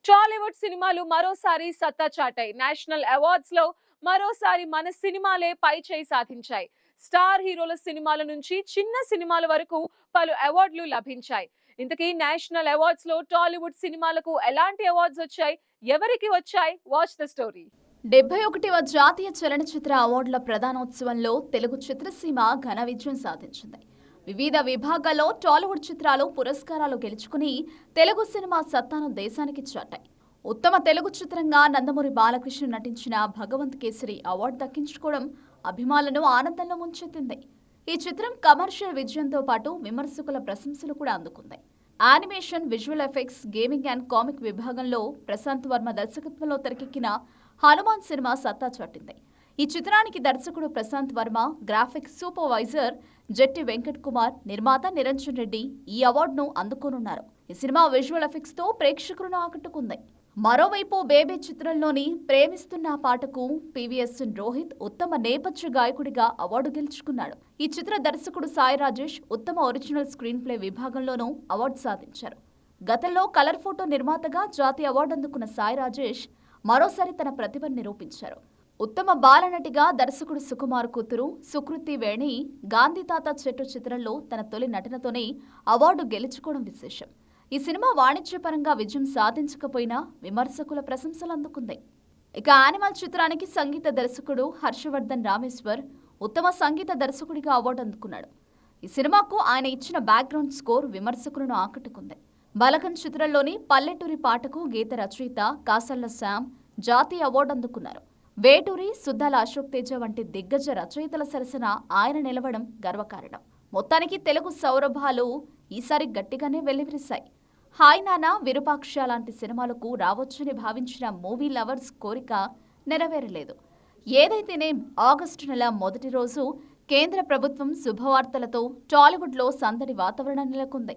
టాలీవుడ్ సినిమాలు మరోసారి సత్తా చాటాయి. నేషనల్ అవార్డ్స్ లో మరోసారి మన సినిమాలే పై చేయి సాధించాయి. స్టార్ హీరోల సినిమాల నుంచి చిన్న సినిమాల వరకు పలు అవార్డులు లభించాయి. ఇంతకీ నేషనల్ అవార్డ్స్ లో టాలీవుడ్ సినిమాలకు ఎలాంటి అవార్డ్స్ వచ్చాయి, ఎవరికి వచ్చాయి? Watch the story. 71వ జాతీయ చలనచిత్ర అవార్డుల ప్రధానోత్సవంలో తెలుగు చిత్రసీమ ఘన విజయం సాధించింది. వివిధ విభాగాల్లో టాలీవుడ్ చిత్రాలు పురస్కారాలు గెలుచుకుని తెలుగు సినిమా సత్తాను దేశానికి చాటాయి. ఉత్తమ తెలుగు చిత్రంగా నందమూరి బాలకృష్ణ నటించిన భగవంత్ కేసరి అవార్డు దక్కించుకోవడం అభిమానులను ఆనందంలో ముంచెత్తింది. ఈ చిత్రం కమర్షియల్ విజయంతో పాటు విమర్శకుల ప్రశంసలు కూడా అందుకుంది. Animation, visual effects, gaming and comic విభాగంలో ప్రశాంత్ వర్మ దర్శకత్వంలో తెరకెక్కిన హనుమాన్ సినిమా సత్తా చాటింది. ఈ చిత్రానికి దర్శకుడు ప్రశాంత్ వర్మ, గ్రాఫిక్ సూపర్వైజర్ జెట్టి వెంకట్ కుమార్, నిర్మాత నిరంజన్ రెడ్డి ఈ అవార్డును అందుకోనున్నారు. ఈ సినిమా విజువల్ ఎఫెక్ట్స్ తో ప్రేక్షకులను ఆకట్టుకుంది. మరోవైపు బేబీ చిత్రంలోని ప్రేమిస్తున్న పాటకు పివిఎస్ రోహిత్ ఉత్తమ నేపథ్య గాయకుడిగా అవార్డు గెలుచుకున్నాడు. ఈ చిత్ర దర్శకుడు సాయి రాజేష్ ఉత్తమ ఒరిజినల్ స్క్రీన్ ప్లే విభాగంలోనూ అవార్డు సాధించారు. గతంలో కలర్ ఫోటో నిర్మాతగా జాతీయ అవార్డు అందుకున్న సాయి రాజేష్ మరోసారి తన ప్రతిభను నిరూపించారు. ఉత్తమ బాలనటిగా దర్శకుడు సుకుమార్ కూతురు సుకృతి వేణి గాంధీ తాత చెట్టు చిత్రంలో తన తొలి నటనతోనే అవార్డు గెలుచుకోవడం విశేషం. ఈ సినిమా వాణిజ్యపరంగా విజయం సాధించకపోయినా విమర్శకుల ప్రశంసలు అందుకుంది. ఇక యానిమల్ చిత్రానికి సంగీత దర్శకుడు హర్షవర్ధన్ రామేశ్వర్ ఉత్తమ సంగీత దర్శకుడిగా అవార్డు అందుకున్నాడు. ఈ సినిమాకు ఆయన ఇచ్చిన బ్యాక్గ్రౌండ్ స్కోర్ విమర్శకులను ఆకట్టుకుంది. బలగన్ చిత్రంలోని పల్లెటూరి పాటకు గీత రచయిత కాసల్ల శ్యామ్ జాతీయ అవార్డు అందుకున్నారు. వేటూరి, సుద్దాల అశోక్ తేజ వంటి దిగ్గజ రచయితల సరసన ఆయన నిలవడం గర్వకారణం. మొత్తానికి తెలుగు సౌరభాలు ఈసారి గట్టిగానే వెల్లివిరిశాయి. హాయ్ నానా, విరూపాక్ష లాంటి సినిమాలకు రావచ్చని భావించిన మూవీ లవర్స్ కోరిక నెరవేరలేదు. ఏదైతేనే ఆగస్టు నెల మొదటి రోజు కేంద్ర ప్రభుత్వం శుభవార్తలతో టాలీవుడ్లో సందడి వాతావరణం నెలకొంది.